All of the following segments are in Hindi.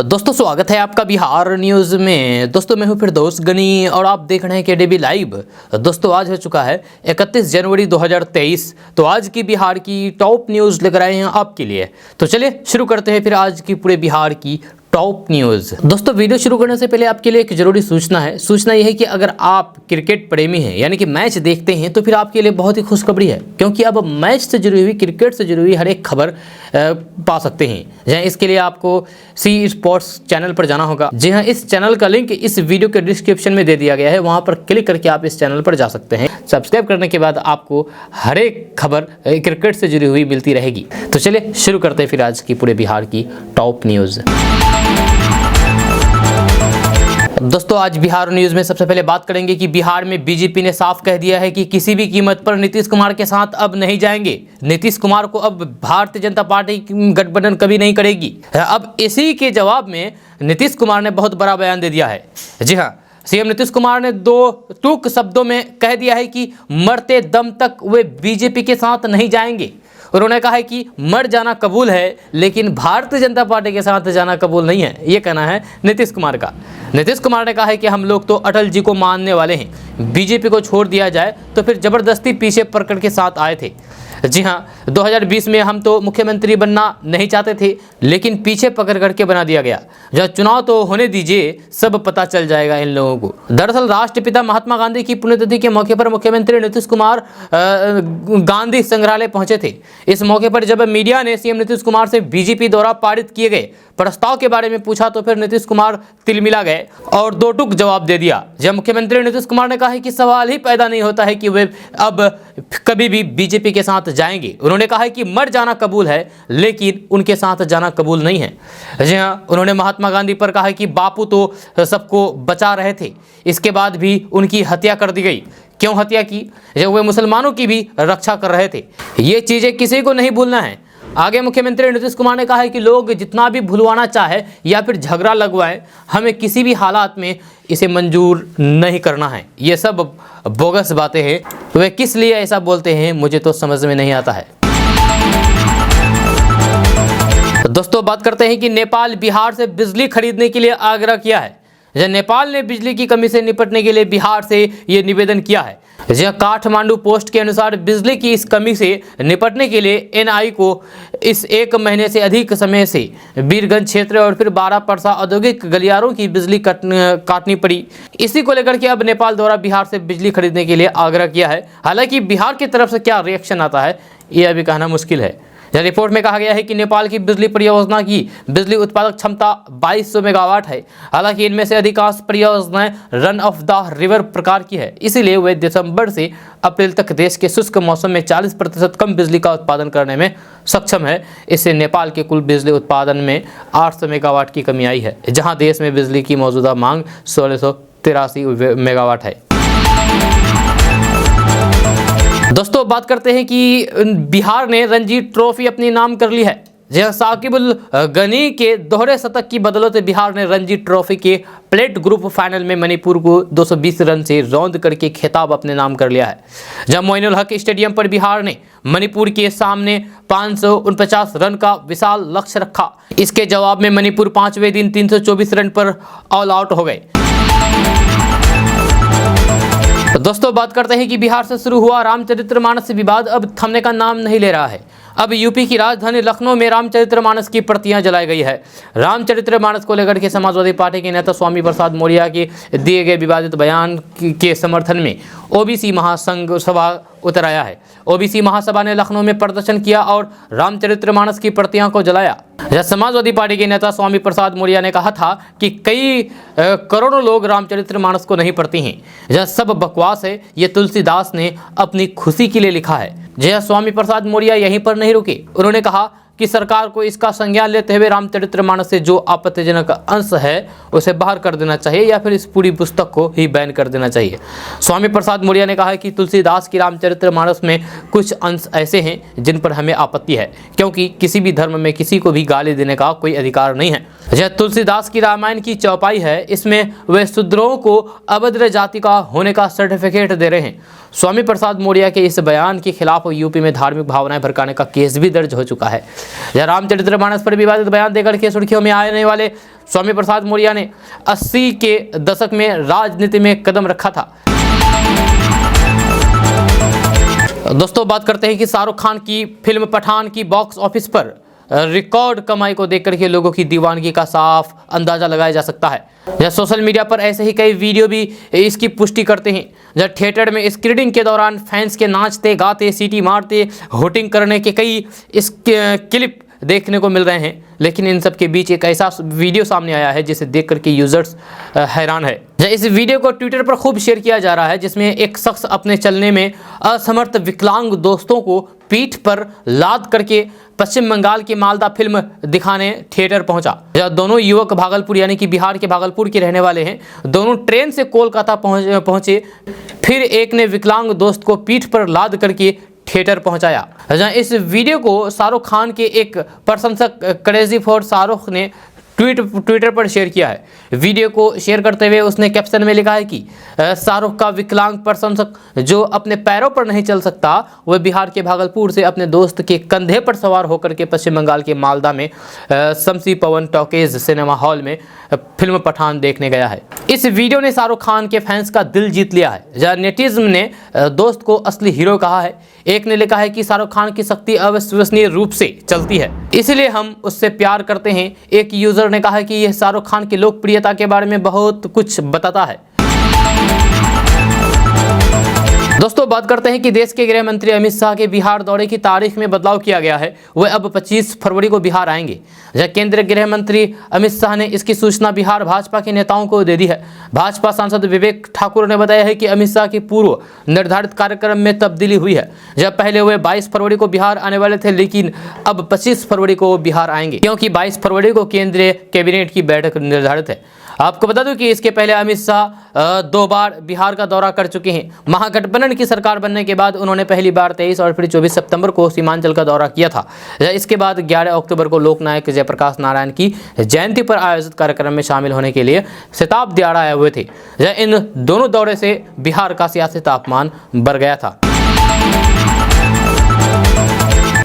दोस्तों स्वागत है आपका बिहार न्यूज़ में। दोस्तों मैं हूं फिरदौस गनी और आप देख रहे हैं केडीबी लाइव। दोस्तों आज हो चुका है 31 जनवरी 2023। तो आज की बिहार की टॉप न्यूज़ लेकर आए हैं आपके लिए। तो चलिए शुरू करते हैं फिर आज की पूरे बिहार की टॉप न्यूज़। दोस्तों वीडियो शुरू करने से पहले आपके लिए एक जरूरी सूचना है। सूचना यह है कि अगर आप क्रिकेट प्रेमी हैं यानी कि मैच देखते हैं तो फिर आपके लिए बहुत ही खुशखबरी है, क्योंकि अब मैच से जुड़ी हुई, क्रिकेट से जुड़ी हुई हर एक खबर पा सकते हैं। जहाँ इसके लिए आपको सी स्पोर्ट्स चैनल पर जाना होगा। जी हाँ, इस चैनल का लिंक इस वीडियो के डिस्क्रिप्शन में दे दिया गया है, वहाँ पर क्लिक करके आप इस चैनल पर जा सकते हैं। सब्सक्राइब करने के बाद आपको हर एक खबर क्रिकेट से जुड़ी हुई मिलती रहेगी। तो चलिए शुरू करते हैं फिर आज की पूरे बिहार की टॉप न्यूज़। दोस्तों आज बिहार न्यूज़ में सबसे पहले बात करेंगे कि बिहार में बीजेपी ने साफ कह दिया है कि किसी भी कीमत पर नीतीश कुमार के साथ अब नहीं जाएंगे। नीतीश कुमार को अब भारतीय जनता पार्टी गठबंधन कभी नहीं करेगी। अब इसी के जवाब में नीतीश कुमार ने बहुत बड़ा बयान दे दिया है। जी हाँ, सीएम नीतीश कुमार ने दो टूक शब्दों में कह दिया है कि मरते दम तक वे बीजेपी के साथ नहीं जाएंगे। उन्होंने कहा है कि मर जाना कबूल है लेकिन भारतीय जनता पार्टी के साथ जाना कबूल नहीं है। ये कहना है नीतीश कुमार का। नीतीश कुमार ने कहा है कि हम लोग तो अटल जी को मानने वाले हैं, बीजेपी को छोड़ दिया जाए तो फिर जबरदस्ती पीछे पकड़ के साथ आए थे। जी हाँ, 2020 में हम तो मुख्यमंत्री बनना नहीं चाहते थे, लेकिन पीछे पकड़ करके बना दिया गया। जब चुनाव तो होने दीजिए, सब पता चल जाएगा इन लोगों को। दरअसल राष्ट्रपिता महात्मा गांधी की पुण्यतिथि के मौके पर मुख्यमंत्री नीतीश कुमार गांधी संग्रहालय पहुंचे थे। इस मौके पर जब मीडिया ने सीएम नीतीश कुमार से बीजेपी द्वारा पारित किए गए प्रस्ताव के बारे में पूछा तो फिर नीतीश कुमार तिलमिला गए और दो टूक जवाब दे दिया। जब मुख्यमंत्री नीतीश कुमार ने कहा है कि सवाल ही पैदा नहीं होता है कि वे अब कभी भी बीजेपी के साथ जाएंगे। उन्होंने कहा है कि मर जाना कबूल है लेकिन उनके साथ जाना कबूल नहीं है। जी हाँ, उन्होंने महात्मा गांधी पर कहा है कि बापू तो सबको बचा रहे थे, इसके बाद भी उनकी हत्या कर दी गई। क्यों हत्या की? जब वे मुसलमानों की भी रक्षा कर रहे थे। ये चीज़ें किसी को नहीं भूलना है। आगे मुख्यमंत्री नीतीश कुमार ने कहा है कि लोग जितना भी भुलवाना चाहे या फिर झगड़ा लगवाएं, हमें किसी भी हालात में इसे मंजूर नहीं करना है। ये सब बोगस बातें हैं। वे किस लिए ऐसा बोलते हैं मुझे तो समझ में नहीं आता है। दोस्तों बात करते हैं कि नेपाल बिहार से बिजली खरीदने के लिए आग्रह किया है। जब नेपाल ने बिजली की कमी से निपटने के लिए बिहार से ये निवेदन किया है। जहाँ काठमांडू पोस्ट के अनुसार बिजली की इस कमी से निपटने के लिए एनआई को इस 1 महीने से अधिक समय से बीरगंज क्षेत्र और फिर 12 परसा औद्योगिक गलियारों की बिजली काटनी पड़ी। इसी को लेकर के अब नेपाल द्वारा बिहार से बिजली खरीदने के लिए आग्रह किया है। हालांकि बिहार की तरफ से क्या रिएक्शन आता है ये अभी कहना मुश्किल है। रिपोर्ट में कहा गया है कि नेपाल की बिजली परियोजना की बिजली उत्पादक क्षमता 2200 मेगावाट है। हालांकि इनमें से अधिकांश परियोजनाएं रन ऑफ द रिवर प्रकार की है, इसीलिए वे दिसंबर से अप्रैल तक देश के शुष्क मौसम में 40% कम बिजली का उत्पादन करने में सक्षम है। इससे नेपाल के कुल बिजली उत्पादन में 800 मेगावाट की कमी आई है, जहाँ देश में बिजली की मौजूदा मांग 1683 मेगावाट है। दोस्तों बात करते हैं कि बिहार ने रणजी ट्रॉफी अपनी नाम कर ली है। जहां साकिबुल गनी के दोहरे शतक की बदौलत बिहार ने रणजी ट्रॉफी के प्लेट ग्रुप फाइनल में मणिपुर को 220 रन से रौंद करके खिताब अपने नाम कर लिया है। जब मोइनुल हक स्टेडियम पर बिहार ने मणिपुर के सामने 549 रन का विशाल लक्ष्य रखा। इसके जवाब में मणिपुर 5वें दिन 324 रन पर ऑल आउट हो गए। दोस्तों बात करते हैं कि बिहार से शुरू हुआ रामचरितमानस विवाद अब थमने का नाम नहीं ले रहा है। अब यूपी की राजधानी लखनऊ में रामचरितमानस की प्रतियां जलाई गई है। रामचरितमानस को लेकर के समाजवादी पार्टी के नेता स्वामी प्रसाद मौर्य के दिए गए विवादित बयान के समर्थन में ओबीसी महासंघ सभा उतर आया है। ओबीसी महासभा ने लखनऊ में प्रदर्शन किया और रामचरितमानस की प्रतियां को जलाया। समाजवादी पार्टी के नेता स्वामी प्रसाद मौर्य ने कहा था कि कई करोड़ों लोग रामचरितमानस को नहीं पढ़ते हैं, यह सब बकवास है, ये तुलसीदास ने अपनी खुशी के लिए लिखा है। जय स्वामी प्रसाद मौर्य यहीं पर नहीं रुके। उन्होंने कहा कि सरकार को इसका संज्ञान लेते हुए रामचरितमानस से जो आपत्तिजनक अंश है उसे बाहर कर देना चाहिए या फिर इस पूरी पुस्तक को ही बैन कर देना चाहिए। स्वामी प्रसाद मौर्य ने कहा है कि तुलसीदास की रामचरितमानस में कुछ अंश ऐसे हैं जिन पर हमें आपत्ति है, क्योंकि किसी भी धर्म में किसी को भी गाली देने का कोई अधिकार नहीं है। यह तुलसीदास की रामायण की चौपाई है, इसमें वे शूद्रों को अभद्र जाति का होने का सर्टिफिकेट दे रहे हैं। स्वामी प्रसाद मौर्य के इस बयान के खिलाफ यूपी में धार्मिक भावनाएं भड़काने का केस भी दर्ज हो चुका है। रामचरितमानस पर विवादित बयान देकर के सुर्खियों में आने वाले स्वामी प्रसाद मौर्य ने 80 के दशक में राजनीति में कदम रखा था। दोस्तों बात करते हैं कि शाहरुख खान की फिल्म पठान की बॉक्स ऑफिस पर रिकॉर्ड कमाई को देखकर के लोगों की दीवानगी का साफ अंदाजा लगाया जा सकता है। या सोशल मीडिया पर ऐसे ही कई वीडियो भी इसकी पुष्टि करते हैं, जब थिएटर में स्क्रीनिंग के दौरान फैंस के नाचते गाते सीटी मारते होटिंग करने के कई क्लिप देखने को मिल रहे हैं। लेकिन इन सब के बीच एक ऐसा वीडियो सामने आया है जिसे देख करके यूजर्स हैरान है। इस वीडियो को ट्विटर पर खूब शेयर किया जा रहा है, जिसमें एक शख्स अपने चलने में असमर्थ विकलांग दोस्तों को पीठ पर लाद करके पश्चिम बंगाल की मालदा फिल्म दिखाने थिएटर पहुंचा। दोनों युवक भागलपुर यानी कि बिहार के भागलपुर के रहने वाले हैं। दोनों ट्रेन से कोलकाता पहुंचे। फिर एक ने विकलांग दोस्त को पीठ पर लाद करके थिएटर पहुंचाया। इस वीडियो को शाहरुख खान के एक प्रशंसक क्रेजी फॉर शाहरुख ने ट्विटर पर शेयर किया है। वीडियो को शेयर करते हुए उसने कैप्शन में लिखा है कि शाहरुख का विकलांग प्रशंसक जो अपने पैरों पर नहीं चल सकता, वह बिहार के भागलपुर से अपने दोस्त के कंधे पर सवार होकर के पश्चिम बंगाल के मालदा में शम्सी पवन टॉकीज सिनेमा हॉल में फिल्म पठान देखने गया है। इस वीडियो ने शाहरुख खान के फैंस का दिल जीत लिया है। जहाँ नेटिज्म ने दोस्त को असली हीरो कहा है। एक ने लिखा है कि शाहरुख खान की शक्ति अविश्वसनीय रूप से चलती है, इसलिए हम उससे प्यार करते हैं। एक यूजर ने कहा है कि यह शाहरुख खान की लोकप्रियता के बारे में बहुत कुछ बताता है। दोस्तों बात करते हैं कि देश के गृह मंत्री अमित शाह के बिहार दौरे की तारीख में बदलाव किया गया है। वह अब 25 फरवरी को बिहार आएंगे। केंद्रीय गृह मंत्री अमित शाह ने इसकी सूचना बिहार भाजपा के नेताओं को दे दी है। भाजपा सांसद विवेक ठाकुर ने बताया है कि अमित शाह की पूर्व निर्धारित कार्यक्रम में तब्दीली हुई है। जब पहले वे 22 फरवरी को बिहार आने वाले थे, लेकिन अब 25 फरवरी को बिहार आएंगे, क्योंकि 22 फरवरी को केंद्रीय कैबिनेट की बैठक निर्धारित है। आपको बता दूं कि इसके पहले अमित शाह 2 बार बिहार का दौरा कर चुके हैं। महागठबंधन की सरकार बनने के बाद उन्होंने पहली बार 23 और फिर 24 सितंबर को सीमांचल का दौरा किया था। इसके बाद 11 अक्टूबर को लोकनायक जयप्रकाश नारायण की जयंती पर आयोजित कार्यक्रम में शामिल होने के लिए शताब्दी दिहाड़ा आए हुए थे। इन दोनों दौरे से बिहार का सियासी तापमान बढ़ गया था।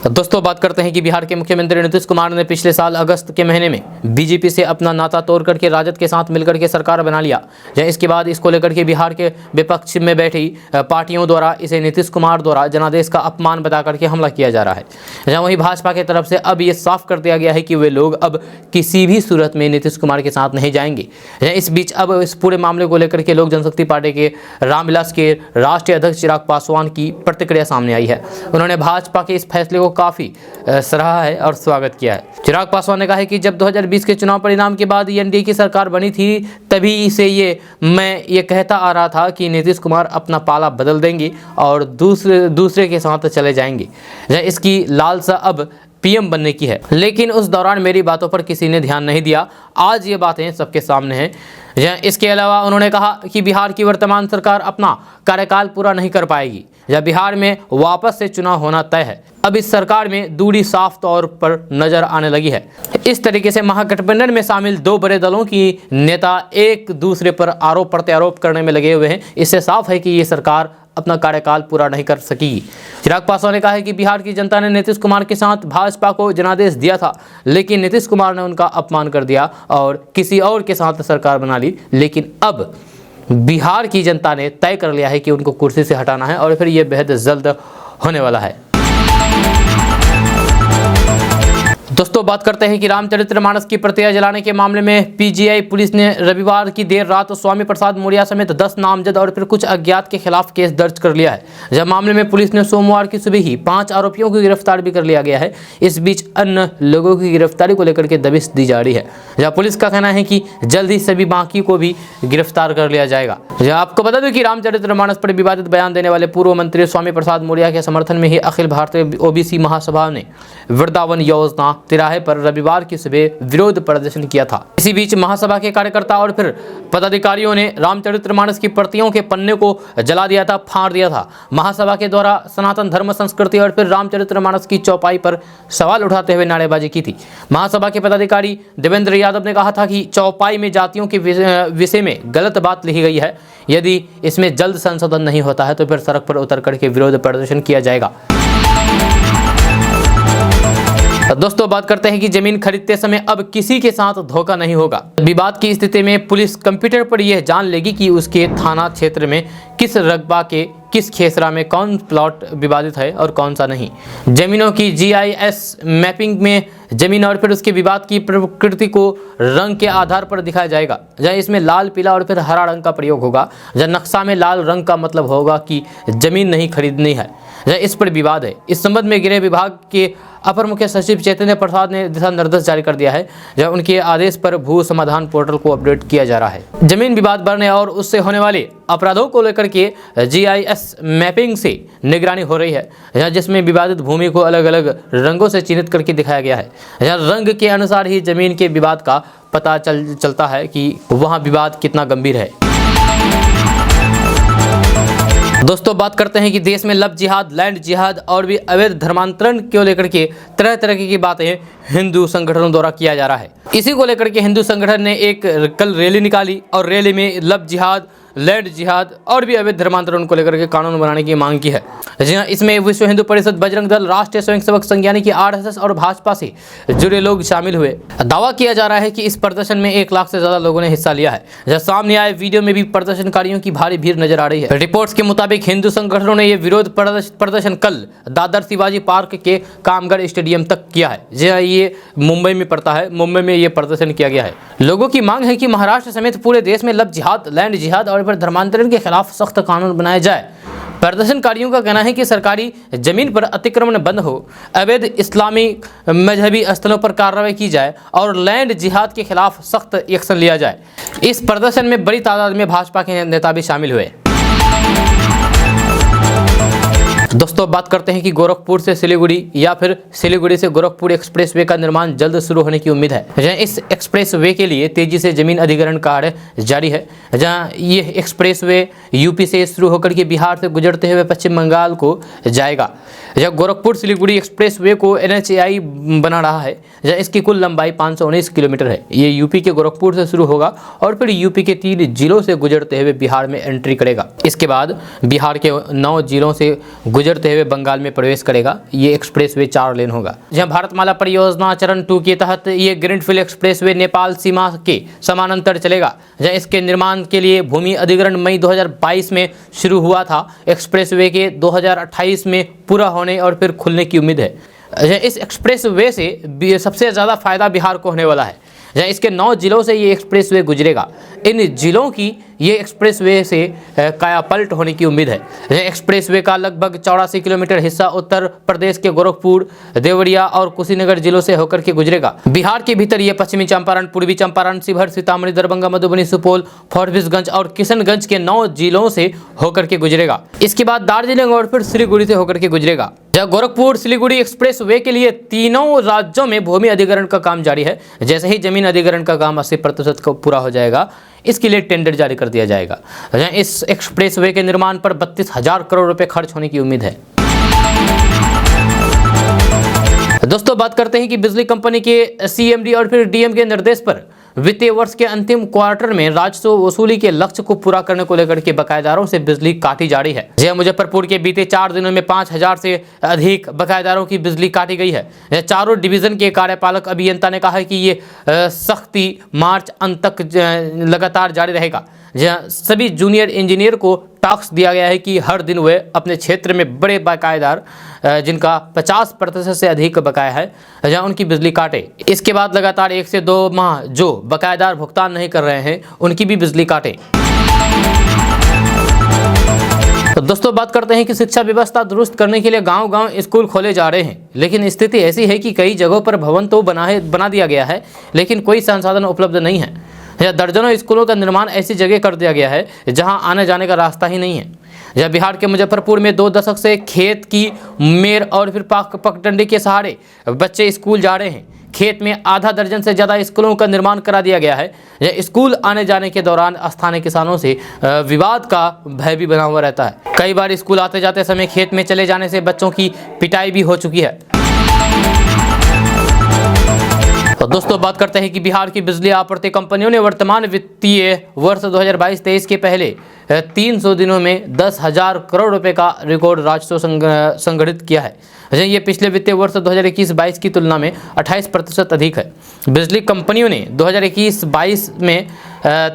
दोस्तों बात करते हैं कि बिहार के मुख्यमंत्री नीतीश कुमार ने पिछले साल अगस्त के महीने में बीजेपी से अपना नाता तोड़ करके राजद के साथ मिलकर के सरकार बना लिया। इसके बाद इसको लेकर के बिहार के विपक्ष में बैठी पार्टियों द्वारा इसे नीतीश कुमार द्वारा जनादेश का अपमान बता करके हमला किया जा रहा है। जहाँ वहीं भाजपा की तरफ से अब ये साफ कर दिया गया है कि वे लोग अब किसी भी सूरत में नीतीश कुमार के साथ नहीं जाएंगे। इस बीच अब इस पूरे मामले को लेकर के लोक जनशक्ति पार्टी के रामविलास के राष्ट्रीय अध्यक्ष चिराग पासवान की प्रतिक्रिया सामने आई है। उन्होंने भाजपा के इस फैसले को काफी सराहा है और स्वागत किया है। चिराग पासवान ने कहा है कि जब 2020 के चुनाव परिणाम के बाद एनडीए की सरकार बनी थी, तभी से मैं ये कहता आ रहा था कि नीतीश कुमार अपना पाला बदल देंगे और दूसरे के साथ चले जाएंगे। इसकी लालसा अब पीएम बनने की है, लेकिन उस दौरान मेरी बातों पर किसी ने ध्यान नहीं दिया। आज ये बातें सबके सामने हैं। इसके अलावा उन्होंने कहा कि बिहार की वर्तमान सरकार अपना कार्यकाल पूरा नहीं कर पाएगी। बिहार में वापस से चुनाव होना तय है। अब इस सरकार में दूरी साफ तौर पर नजर आने लगी है। इस तरीके से महागठबंधन में शामिल 2 बड़े दलों की नेता एक दूसरे पर आरोप प्रत्यारोप करने में लगे हुए हैं। इससे साफ है कि ये सरकार अपना कार्यकाल पूरा नहीं कर सकेगी। चिराग पासवान ने कहा है कि बिहार की जनता ने नीतीश कुमार के साथ भाजपा को जनादेश दिया था, लेकिन नीतीश कुमार ने उनका अपमान कर दिया और किसी और के साथ सरकार बना ली। लेकिन अब बिहार की जनता ने तय कर लिया है कि उनको कुर्सी से हटाना है और फिर ये बेहद जल्द होने वाला है। दोस्तों बात करते हैं कि रामचरितमानस की प्रतियां जलाने के मामले में पीजीआई पुलिस ने रविवार की देर रात स्वामी प्रसाद मौर्य समेत 10 नामजद और फिर कुछ अज्ञात के खिलाफ केस दर्ज कर लिया है। जब मामले में पुलिस ने सोमवार की सुबह ही 5 आरोपियों की गिरफ्तार भी कर लिया गया है। इस बीच अन्य लोगों की गिरफ्तारी को लेकर के दबिश दी जा रही है। जहाँ पुलिस का कहना है कि जल्द ही सभी बाकी को भी गिरफ्तार कर लिया जाएगा। आपको बता दूं कि रामचरितमानस पर विवादित बयान देने वाले पूर्व मंत्री स्वामी प्रसाद मौर्य के समर्थन में ही अखिल भारतीय ओबीसी महासभा ने वृंदावन योजना तिराहे पर रविवार की सुबह विरोध प्रदर्शन किया था। इसी बीच महासभा के कार्यकर्ता और फिर पदाधिकारियों ने रामचरितमानस की प्रतियों के पन्ने को जला दिया था, फाड़ दिया था। महासभा के द्वारा सनातन धर्म संस्कृति और फिर रामचरितमानस की चौपाई पर सवाल उठाते हुए नारेबाजी की थी। महासभा के पदाधिकारी देवेंद्र यादव ने कहा था कि चौपाई में जातियों के विषय में गलत बात लिखी गई है। यदि इसमें जल्द संशोधन नहीं होता है तो फिर सड़क पर उतर करके विरोध प्रदर्शन किया जाएगा। दोस्तों बात करते हैं कि जमीन खरीदते समय अब किसी के साथ धोखा नहीं होगा। विवाद की स्थिति में पुलिस कंप्यूटर पर यह जान लेगी कि उसके थाना क्षेत्र में किस रकबा के किस खेसरा में कौन प्लॉट विवादित है और कौन सा नहीं। जमीनों की GIS मैपिंग में जमीन और फिर उसके विवाद की प्रकृति को रंग के आधार पर दिखाया जाएगा। जहाँ इसमें लाल, पीला और फिर हरा रंग का प्रयोग होगा। जहाँ नक्शा में लाल रंग का मतलब होगा कि जमीन नहीं खरीदनी है, जहाँ इस पर विवाद है। इस संबंध में गृह विभाग के अपर मुख्य सचिव चैतन्य प्रसाद ने दिशा निर्देश जारी कर दिया है, जहाँ उनके आदेश पर भू समाधान पोर्टल को अपडेट किया जा रहा है। जमीन विवाद बढ़ने और उससे होने वाले अपराधों को लेकर के GIS मैपिंग से निगरानी हो रही है, जहाँ जिसमें विवादित भूमि को अलग अलग रंगों से चिन्हित करके दिखाया गया है। जहाँ रंग के अनुसार ही जमीन के विवाद का पता चलता है कि वहाँ विवाद कितना गंभीर है। दोस्तों बात करते हैं कि देश में लव जिहाद, लैंड जिहाद और भी अवैध धर्मांतरण को लेकर के तरह तरह की बातें हिंदू संगठनों द्वारा किया जा रहा है। इसी को लेकर के हिंदू संगठन ने एक कल रैली निकाली और रैली में लव जिहाद, लैंड जिहाद और भी अवैध धर्मांतरण को लेकर के कानून बनाने की मांग की है। जी हाँ, इसमें विश्व हिंदू परिषद, बजरंग दल, राष्ट्रीय स्वयंसेवक संघ यानी कि RSS और भाजपा से जुड़े लोग शामिल हुए। दावा किया जा रहा है कि इस प्रदर्शन में 1 लाख से ज्यादा लोगों ने हिस्सा लिया है। जब सामने आए वीडियो में भी प्रदर्शनकारियों की भारी भीड़ नजर आ रही है। रिपोर्ट्स के मुताबिक हिंदू संगठनों ने यह विरोध प्रदर्शन कल दादर शिवाजी पार्क के कामगढ़ स्टेडियम तक किया है। जी हाँ, ये मुंबई में पड़ता है। मुंबई में ये प्रदर्शन किया गया है। लोगों की मांग है कि महाराष्ट्र समेत पूरे देश में लव जिहाद, लैंड जिहाद और धर्मांतरण के खिलाफ सख्त कानून बनाया जाए। प्रदर्शनकारियों का कहना है कि सरकारी जमीन पर अतिक्रमण बंद हो, अवैध इस्लामी मजहबी स्थलों पर कार्रवाई की जाए और लैंड जिहाद के खिलाफ सख्त एक्शन लिया जाए। इस प्रदर्शन में बड़ी तादाद में भाजपा के नेता भी शामिल हुए। दोस्तों बात करते हैं कि गोरखपुर से सिलीगुड़ी या फिर सिलीगुड़ी से गोरखपुर एक्सप्रेसवे का निर्माण जल्द शुरू होने की उम्मीद है। जहां इस एक्सप्रेसवे के लिए तेजी से जमीन अधिग्रहण कार्य जारी है। जहां ये एक्सप्रेसवे यूपी से शुरू होकर के बिहार से गुजरते हुए पश्चिम बंगाल को जाएगा। जहाँ गोरखपुर सिलीगुड़ी एक्सप्रेसवे को NHAI बना रहा है। जहाँ इसकी कुल लंबाई 519 किलोमीटर है। ये यूपी के गोरखपुर से शुरू होगा और फिर यूपी के 3 जिलों से गुजरते हुए बिहार में एंट्री करेगा। इसके बाद बिहार के 9 जिलों से गुजरते हुए बंगाल में प्रवेश करेगा। ये एक्सप्रेसवे 4 लेन होगा। जहां भारतमाला परियोजना चरण 2 के तहत ये ग्रीनफील्ड एक्सप्रेसवे नेपाल सीमा के समानांतर चलेगा। जहां इसके निर्माण के लिए भूमि अधिग्रहण मई 2022 में शुरू हुआ था। एक्सप्रेसवे के 2028 में पूरा होने और फिर खुलने की उम्मीद है। इस एक्सप्रेसवे से सबसे ज़्यादा फायदा बिहार को होने वाला है। जहाँ इसके 9 जिलों से ये एक्सप्रेसवे गुजरेगा। इन जिलों की ये एक्सप्रेसवे से कायापलट होने की उम्मीद है। एक्सप्रेसवे का लगभग 84 किलोमीटर हिस्सा उत्तर प्रदेश के गोरखपुर, देवरिया और कुशीनगर जिलों से होकर के गुजरेगा। बिहार के भीतर ये पश्चिमी चंपारण, पूर्वी चंपारण, शिवहर, सीतामढ़ी, दरभंगा, मधुबनी, सुपौल, फॉरबिसगंज और किशनगंज के 9 जिलों से होकर के गुजरेगा। इसके बाद दार्जिलिंग और फिर सिलीगुड़ी से होकर के गुजरेगा। जहाँ गोरखपुर सिलीगुड़ी एक्सप्रेसवे के लिए तीनों राज्यों में भूमि अधिग्रहण का काम जारी है। जैसे ही जमीन अधिग्रहण का काम 80% का पूरा हो जाएगा, इसके लिए टेंडर जारी कर दिया जाएगा। इस एक्सप्रेसवे के निर्माण पर 32,000 करोड़ रुपए खर्च होने की उम्मीद है। दोस्तों बात करते हैं कि बिजली कंपनी के CMD और फिर DM के निर्देश पर वित्तीय वर्ष के अंतिम क्वार्टर में राजस्व वसूली के लक्ष्य को पूरा करने को लेकर के बकायेदारों से बिजली काटी जा रही है। जहाँ मुजफ्फरपुर के बीते 4 दिनों में 5,000 से अधिक बकायेदारों की बिजली काटी गई है। चारों डिवीजन के कार्यपालक अभियंता ने कहा है कि ये सख्ती मार्च अंत तक लगातार जारी रहेगा। जहाँ सभी जूनियर इंजीनियर को टास्क दिया गया है कि हर दिन वे अपने क्षेत्र में बड़े बकायेदार जिनका 50% से अधिक बकाया है, जहाँ उनकी बिजली काटे। इसके बाद लगातार 1 से 2 माह जो बकायेदार भुगतान नहीं कर रहे हैं उनकी भी बिजली काटे। तो दोस्तों बात करते हैं कि शिक्षा व्यवस्था दुरुस्त करने के लिए गांव-गांव स्कूल खोले जा रहे हैं, लेकिन स्थिति ऐसी है कि कई जगहों पर भवन तो बना दिया गया है, लेकिन कोई संसाधन उपलब्ध नहीं है। या दर्जनों स्कूलों का निर्माण ऐसी जगह कर दिया गया है जहां आने जाने का रास्ता ही नहीं है। या बिहार के मुजफ्फरपुर में 2 दशक से खेत की मेर और फिर पगडंडी के सहारे बच्चे स्कूल जा रहे हैं। खेत में आधा दर्जन से ज़्यादा स्कूलों का निर्माण करा दिया गया है। यह स्कूल आने जाने के दौरान स्थानीय किसानों से विवाद का भय भी बना हुआ रहता है। कई बार स्कूल आते जाते समय खेत में चले जाने से बच्चों की पिटाई भी हो चुकी है। दोस्तों बात करते हैं कि बिहार की बिजली आपूर्ति कंपनियों ने वर्तमान वित्तीय वर्ष 2022-23 के पहले 300 दिनों में 10,000 करोड़ रुपए का रिकॉर्ड राजस्व संगठित किया है। ये पिछले वित्तीय वर्ष 2021-22 की तुलना में 28% अधिक है। बिजली कंपनियों ने 2021-22 में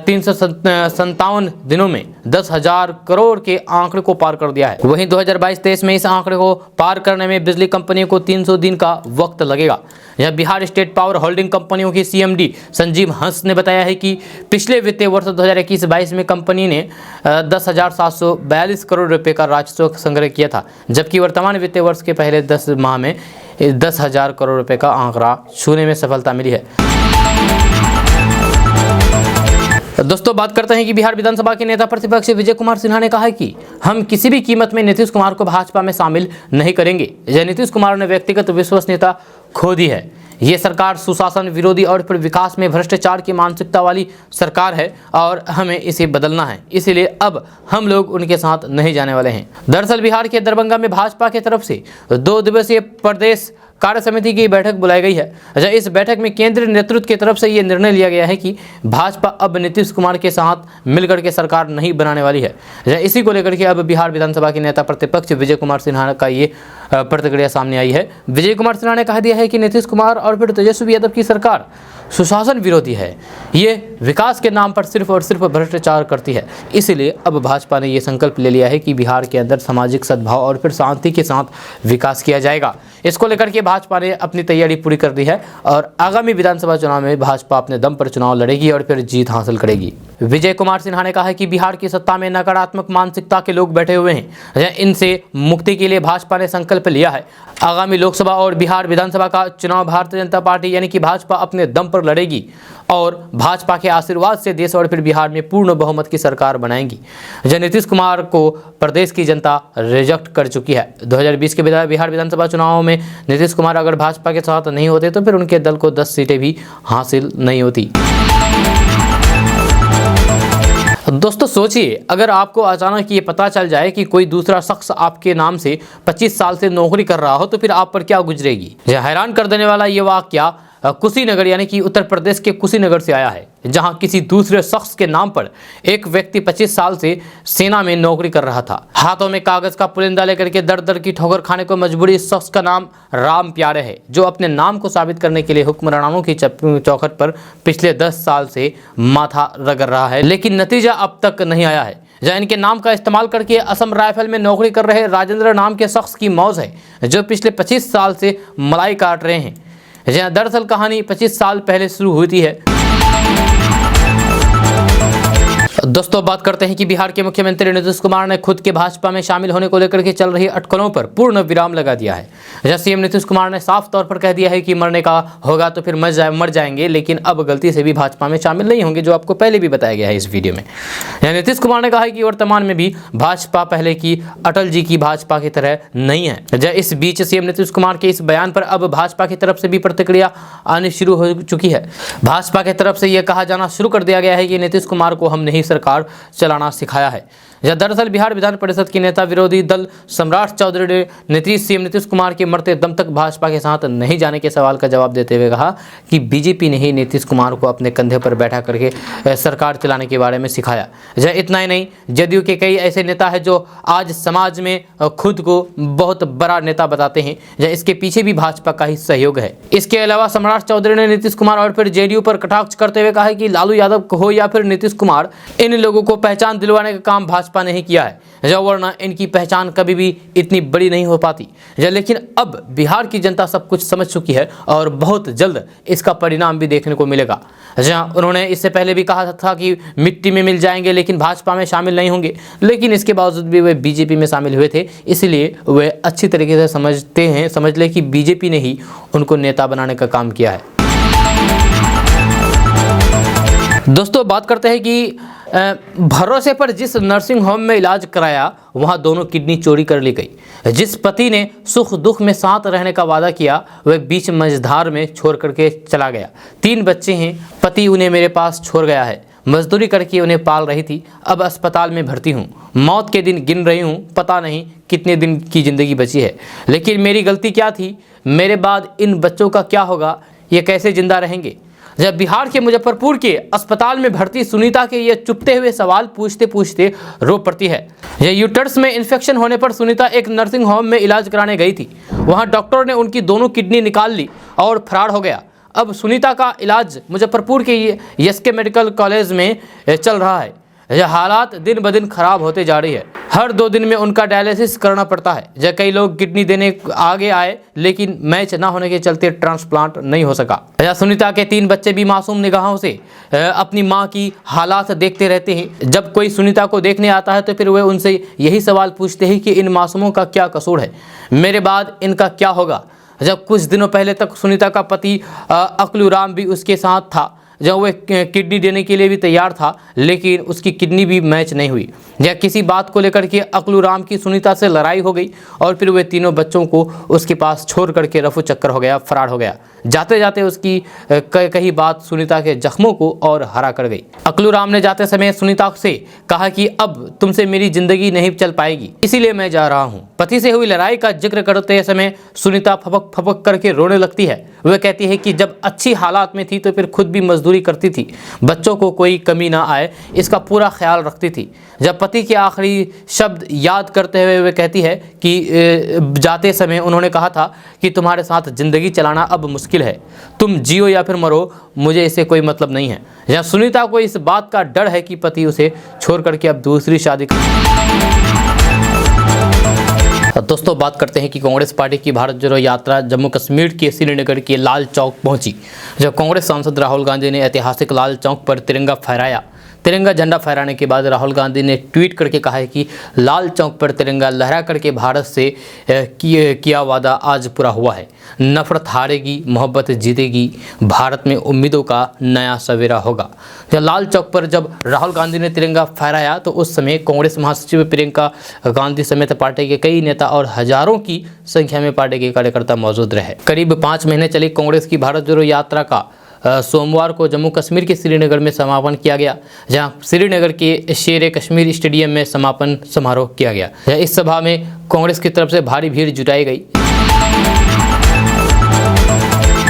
357 दिनों में 10,000 करोड़ के आंकड़े को पार कर दिया है। वहीं 2022-23 में इस आंकड़े को पार करने में बिजली कंपनियों को 300 दिन का वक्त लगेगा। यह बिहार स्टेट पावर होल्डिंग कंपनियों की सीएमडी संजीव हंस ने बताया है कि पिछले वित्तीय वर्ष 2021-22 में कंपनी ने 10,742 करोड़ रुपए का राजस्व संग्रह किया था, जबकि वर्तमान वित्तीय वर्ष के पहले 10 माह में 10,000 करोड़ रुपए का आंकड़ा छूने में सफलता मिली है। दोस्तों बात करते हैं कि बिहार विधानसभा के नेता प्रतिपक्ष विजय कुमार सिन्हा ने कहा है कि हम किसी भी कीमत में नीतीश कुमार को भाजपा में शामिल नहीं करेंगे। यह नीतीश कुमार ने व्यक्तिगत विश्वसनीयता खो दी है। ये सरकार सुशासन विरोधी और फिर विकास में भ्रष्टाचार की मानसिकता वाली सरकार है और हमें इसे बदलना है, इसीलिए अब हम लोग उनके साथ नहीं जाने वाले हैं। दरअसल बिहार के दरभंगा में भाजपा की तरफ से 2 दिवसीय प्रदेश कार्य समिति की बैठक बुलाई गई है। इस बैठक में केंद्रीय नेतृत्व की तरफ से ये निर्णय लिया गया है कि भाजपा अब नीतीश कुमार के साथ मिलकर के सरकार नहीं बनाने वाली है। इसी को लेकर के अब बिहार विधानसभा के नेता प्रतिपक्ष विजय कुमार सिन्हा का ये प्रतिक्रिया सामने आई है। विजय कुमार सिन्हा ने कह दिया है कि नीतीश कुमार और फिर तेजस्वी यादव की सरकार सुशासन विरोधी है, ये विकास के नाम पर सिर्फ और सिर्फ भ्रष्टाचार करती है। इसीलिए अब भाजपा ने ये संकल्प ले लिया है कि बिहार के अंदर सामाजिक सद्भाव और फिर शांति के साथ विकास किया जाएगा। इसको लेकर के भाजपा ने अपनी तैयारी पूरी कर दी है और आगामी विधानसभा चुनाव में भाजपा अपने दम पर चुनाव लड़ेगी और फिर जीत हासिल करेगी। विजय कुमार सिन्हा ने कहा है कि बिहार की सत्ता में नकारात्मक मानसिकता के लोग बैठे हुए हैं। इनसे मुक्ति के लिए भाजपा ने संकल्प लिया है। आगामी लोकसभा और बिहार विधानसभा का चुनाव भारतीय जनता पार्टी यानी कि भाजपा अपने दम पर लड़ेगी और भाजपा के आशीर्वाद से देश और फिर बिहार में पूर्ण बहुमत की सरकार बनाएंगी। नीतीश कुमार को प्रदेश की जनता रिजेक्ट कर चुकी है। 2020 के बिहार विधानसभा चुनाव में नीतीश कुमार अगर भाजपा के साथ नहीं होते तो फिर उनके दल को 10 सीटें भी हासिल नहीं होती। दोस्तों सोचिए, अगर आपको अचानक ये पता चल जाए कि कोई दूसरा शख्स आपके नाम से 25 साल से नौकरी कर रहा हो तो फिर आप पर क्या गुजरेगी। हैरान कर देने वाला ये वाकया कुशीनगर यानी कि उत्तर प्रदेश के कुशीनगर से आया है, जहां किसी दूसरे शख्स के नाम पर एक व्यक्ति 25 साल से सेना में नौकरी कर रहा था। हाथों में कागज का पुलिंदा लेकर के दर दर की ठोकर खाने को मजबूरी इस शख्स का नाम राम प्यारे है, जो अपने नाम को साबित करने के लिए हुक्मरानों की चौखट पर पिछले 10 साल से माथा रगड़ रहा है, लेकिन नतीजा अब तक नहीं आया है। इनके नाम का इस्तेमाल करके असम राइफल में नौकरी कर रहे राजेंद्र नाम के शख्स की मौज है, जो पिछले 25 साल से मलाई काट रहे हैं। दरअसल कहानी 25 साल पहले शुरू हुई है। दोस्तों बात करते हैं कि बिहार के मुख्यमंत्री नीतीश कुमार ने खुद के भाजपा में शामिल होने को लेकर के चल रही अटकलों पर पूर्ण विराम लगा दिया है। सीएम नीतीश कुमार ने साफ तौर पर कह दिया है कि मरने का होगा तो फिर मर जाएंगे, लेकिन अब गलती से भी भाजपा में शामिल नहीं होंगे, जो आपको पहले भी बताया गया है इस वीडियो में। नीतीश कुमार ने कहा है कि वर्तमान में भी भाजपा पहले की अटल जी की भाजपा की तरह नहीं है। इस बीच सीएम नीतीश कुमार के इस बयान पर अब भाजपा की तरफ से भी प्रतिक्रिया आनी शुरू हो चुकी है। भाजपा की तरफ से यह कहा जाना शुरू कर दिया गया है कि नीतीश कुमार को हमने ही सरकार चलाना सिखाया है। दरअसल बिहार विधान परिषद के नेता विरोधी दल सम्राट चौधरी ने सीएम नीतीश कुमार के मरते दम तक भाजपा के साथ नहीं जाने के सवाल का जवाब देते हुए कहा कि बीजेपी ने ही नीतीश कुमार को अपने कंधे पर बैठा करके सरकार चलाने के बारे में सिखाया। इतना ही नहीं, जदयू के कई ऐसे नेता हैं जो आज समाज में खुद को बहुत बड़ा नेता बताते हैं। इसके पीछे भी भाजपा का ही सहयोग है। इसके अलावा सम्राट चौधरी ने नीतीश कुमार और फिर जेडीयू पर कटाक्ष करते हुए कहा कि लालू यादव हो या फिर नीतीश कुमार, इन लोगों को पहचान दिलवाने का काम भाजपा नहीं किया है, वरना इनकी पहचान कभी भी इतनी बड़ी नहीं हो पाती। लेकिन अब बिहार की जनता सब कुछ समझ चुकी है और बहुत जल्द इसका परिणाम भी देखने को मिलेगा। उन्होंने इससे पहले भी कहा था कि मिट्टी में मिल जाएंगे लेकिन भाजपा में शामिल नहीं होंगे, लेकिन इसके बावजूद भी वे बीजेपी में शामिल हुए थे। इसलिए वे अच्छी तरीके से समझ ले कि बीजेपी ने ही उनको नेता बनाने का काम किया है। दोस्तों बात करते हैं कि भरोसे पर जिस नर्सिंग होम में इलाज कराया वहां दोनों किडनी चोरी कर ली गई। जिस पति ने सुख दुख में साथ रहने का वादा किया वह बीच मझधार में छोड़ करके चला गया। 3 बच्चे हैं, पति उन्हें मेरे पास छोड़ गया है, मजदूरी करके उन्हें पाल रही थी, अब अस्पताल में भर्ती हूँ, मौत के दिन गिन रही हूँ, पता नहीं कितने दिन की ज़िंदगी बची है। लेकिन मेरी गलती क्या थी, मेरे बाद इन बच्चों का क्या होगा ये कैसे जिंदा रहेंगे। जब बिहार के मुजफ्फरपुर के अस्पताल में भर्ती सुनीता के ये चुपते हुए सवाल पूछते पूछते रो पड़ती है। यह यूटर्स में इन्फेक्शन होने पर सुनीता एक नर्सिंग होम में इलाज कराने गई थी। वहां डॉक्टर ने उनकी दोनों किडनी निकाल ली और फरार हो गया। अब सुनीता का इलाज मुजफ्फरपुर के एसके मेडिकल कॉलेज में चल रहा है। यह हालात दिन ब दिन खराब होते जा रही है। हर 2 दिन में उनका डायलिसिस करना पड़ता है। जब कई लोग किडनी देने आगे आए लेकिन मैच ना होने के चलते ट्रांसप्लांट नहीं हो सका। सुनीता के 3 बच्चे भी मासूम निगाहों से अपनी मां की हालात देखते रहते हैं। जब कोई सुनीता को देखने आता है तो फिर वे उनसे यही सवाल पूछते हैं कि इन मासूमों का क्या कसूर है, मेरे बाद इनका क्या होगा। जब कुछ दिनों पहले तक सुनीता का पति अकलूराम भी उसके साथ था, जब वह किडनी देने के लिए भी तैयार था, लेकिन उसकी किडनी भी मैच नहीं हुई। या किसी बात को लेकर के अकलूराम की सुनीता से लड़ाई हो गई और फिर वे तीनों बच्चों को उसके पास छोड़ करके रफू चक्कर हो गया, फरार हो गया। जाते जाते उसकी कही बात सुनीता के जख्मों को और हरा कर गई। अकलूराम ने जाते समय सुनीता से कहा कि अब तुमसे मेरी जिंदगी नहीं चल पाएगी, इसीलिए मैं जा रहा हूँ। पति से हुई लड़ाई का जिक्र करते समय सुनीता फपक फपक करके रोने लगती है। वह कहती है कि जब अच्छी हालात में थी तो फिर खुद भी मजदूरी करती थी, बच्चों को कोई कमी ना आए इसका पूरा ख्याल रखती थी। जब पति के आखिरी शब्द याद करते हुए वे कहती है कि जाते समय उन्होंने कहा था कि तुम्हारे साथ ज़िंदगी चलाना अब मुश्किल है, तुम जियो या फिर मरो, मुझे इससे कोई मतलब नहीं है। या सुनीता को इस बात का डर है कि पति उसे छोड़ करके अब दूसरी शादी दोस्तों बात करते हैं कि कांग्रेस पार्टी की भारत जोड़ो यात्रा जम्मू कश्मीर के श्रीनगर के लाल चौक पहुंची। जब कांग्रेस सांसद राहुल गांधी ने ऐतिहासिक लाल चौक पर तिरंगा फहराया। तिरंगा झंडा फहराने के बाद राहुल गांधी ने ट्वीट करके कहा है कि लाल चौक पर तिरंगा लहरा करके भारत से किया वादा आज पूरा हुआ है। नफरत हारेगी, मोहब्बत जीतेगी, भारत में उम्मीदों का नया सवेरा होगा। लाल चौक पर जब राहुल गांधी ने तिरंगा फहराया तो उस समय कांग्रेस महासचिव प्रियंका गांधी समेत पार्टी के कई नेता और हजारों की संख्या में पार्टी के कार्यकर्ता मौजूद रहे। करीब 5 महीने चली कांग्रेस की भारत जोड़ो यात्रा का सोमवार को जम्मू कश्मीर के श्रीनगर में समापन किया गया, जहां श्रीनगर के शेर कश्मीर स्टेडियम में समापन समारोह किया गया। इस सभा में कांग्रेस की तरफ से भारी भीड़ जुटाई गई।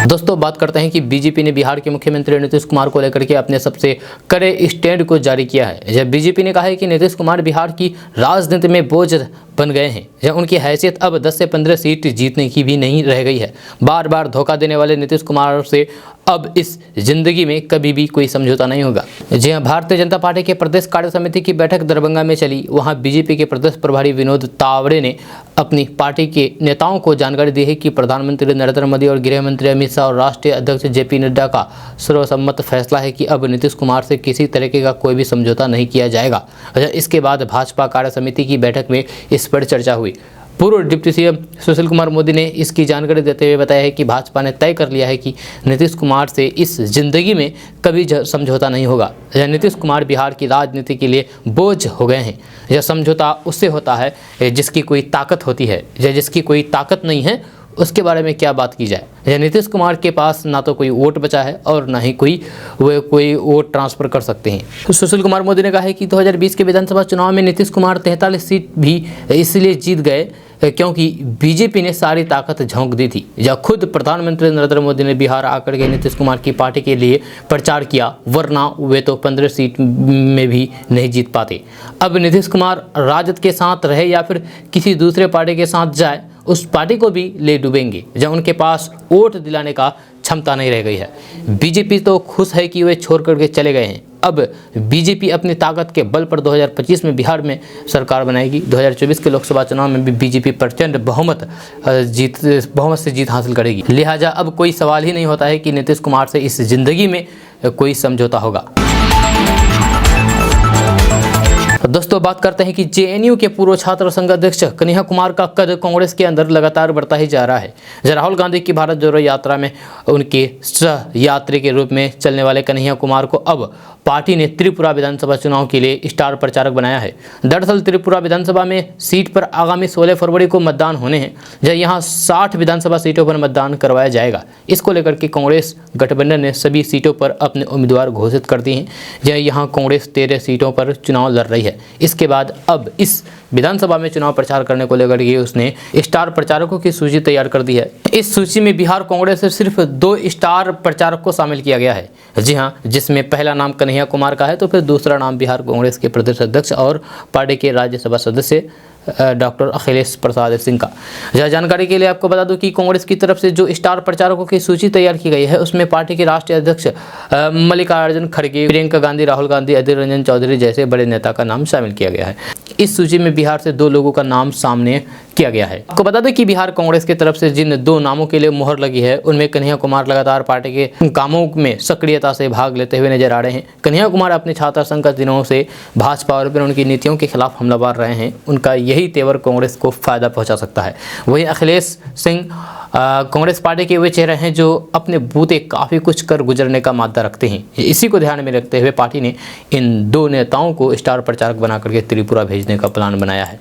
दोस्तों बात करते हैं कि बीजेपी ने बिहार के मुख्यमंत्री नीतीश कुमार को लेकर के अपने सबसे कड़े स्टैंड को जारी किया है। जब बीजेपी ने कहा है कि नीतीश कुमार बिहार की राजनीति में बोझ बन गए हैं, जब उनकी हैसियत अब 10 से 15 सीट जीतने की भी नहीं रह गई है। बार बार धोखा देने वाले नीतीश कुमार से अब इस जिंदगी में कभी भी कोई समझौता नहीं होगा। जी हाँ, भारतीय जनता पार्टी के प्रदेश कार्य समिति की बैठक दरभंगा में चली। वहां बीजेपी के प्रदेश प्रभारी विनोद तावड़े ने अपनी पार्टी के नेताओं को जानकारी दी है कि प्रधानमंत्री नरेंद्र मोदी और गृह मंत्री अमित शाह और राष्ट्रीय अध्यक्ष जेपी नड्डा का सर्वसम्मत फैसला है कि अब नीतीश कुमार से किसी तरीके का कोई भी समझौता नहीं किया जाएगा। इसके बाद भाजपा कार्य समिति की बैठक में इस पर चर्चा हुई। पूर्व डिप्टी सीएम सुशील कुमार मोदी ने इसकी जानकारी देते हुए बताया है कि भाजपा ने तय कर लिया है कि नीतीश कुमार से इस जिंदगी में कभी समझौता नहीं होगा। यह नीतीश कुमार बिहार की राजनीति के लिए बोझ हो गए हैं। यह समझौता उससे होता है जिसकी कोई ताकत होती है, या जिसकी कोई ताकत नहीं है उसके बारे में क्या बात की जाए। यह नीतीश कुमार के पास ना तो कोई वोट बचा है और ना ही कोई वोट ट्रांसफ़र कर सकते हैं। तो सुशील कुमार मोदी ने कहा है कि 2020 के विधानसभा चुनाव में नीतीश कुमार 43 सीट भी इसलिए जीत गए क्योंकि बीजेपी ने सारी ताकत झोंक दी थी। या खुद प्रधानमंत्री नरेंद्र मोदी ने बिहार आकर के नीतीश कुमार की पार्टी के लिए प्रचार किया, वरना वे तो 15 सीट में भी नहीं जीत पाते। अब नीतीश कुमार राजद के साथ रहे या फिर किसी दूसरे पार्टी के साथ जाए, उस पार्टी को भी ले डूबेंगे जब उनके पास वोट दिलाने का क्षमता नहीं रह गई है। बीजेपी तो खुश है कि वे छोड़ करके चले गए हैं। अब बीजेपी अपनी ताकत के बल पर 2025 में बिहार में सरकार बनाएगी। 2024 के लोकसभा चुनाव में भी बीजेपी प्रचंड बहुमत से जीत हासिल करेगी। लिहाजा अब कोई सवाल ही नहीं होता है कि नीतीश कुमार से इस जिंदगी में कोई समझौता होगा। दोस्तों बात करते हैं कि जेएनयू के पूर्व छात्र संघ अध्यक्ष कन्हैया कुमार का कद कांग्रेस के अंदर लगातार बढ़ता ही जा रहा है। राहुल गांधी की भारत जोड़ो यात्रा में उनके सह यात्री के रूप में चलने वाले कन्हैया कुमार को अब पार्टी ने त्रिपुरा विधानसभा चुनाव के लिए स्टार प्रचारक बनाया है। दरअसल त्रिपुरा विधानसभा में सीट पर आगामी 16 फरवरी को मतदान होने हैं, जब यहाँ 60 विधानसभा सीटों पर मतदान करवाया जाएगा। इसको लेकर के कांग्रेस गठबंधन ने सभी सीटों पर अपने उम्मीदवार घोषित कर दिए हैं। जब यहाँ कांग्रेस 13 सीटों पर चुनाव लड़ रही है। है। इसके बाद अब इस विधानसभा में चुनाव प्रचार करने को लेकर के उसने स्टार प्रचारकों की सूची तैयार कर दी है। इस सूची में बिहार कांग्रेस से सिर्फ 2 स्टार प्रचारक को शामिल किया गया है। जी हां, जिसमें पहला नाम कन्हैया कुमार का है तो फिर दूसरा नाम बिहार कांग्रेस के प्रदेश अध्यक्ष और पार्टी के राज्यसभा सदस्य डॉक्टर अखिलेश प्रसाद सिंह का। यह जानकारी के लिए आपको बता दूं कि कांग्रेस की तरफ से जो स्टार प्रचारकों की सूची तैयार की गई है उसमें पार्टी के राष्ट्रीय अध्यक्ष मल्लिकार्जुन खड़गे, प्रियंका गांधी, राहुल गांधी, अधीर रंजन चौधरी जैसे बड़े नेता का नाम शामिल किया गया है। इस सूची में बिहार से 2 लोगों का नाम सामने किया गया है। आपको बता दें कि बिहार कांग्रेस की तरफ से जिन 2 नामों के लिए मुहर लगी है उनमें कन्हैया कुमार लगातार पार्टी के कामों में सक्रियता से भाग लेते हुए नजर आ रहे हैं। कन्हैया कुमार अपने छात्र संघ के दिनों से भाजपा और फिर उनकी नीतियों के खिलाफ हमलावर रहे हैं। उनका यही तेवर कांग्रेस को फायदा पहुंचा सकता है। वहीं अखिलेश सिंह कांग्रेस पार्टी के वे चेहरे हैं जो अपने बूते काफ़ी कुछ कर गुजरने का मादा रखते हैं। इसी को ध्यान में रखते हुए पार्टी ने इन 2 नेताओं को स्टार प्रचारक बना करके त्रिपुरा भेजने का प्लान बनाया है।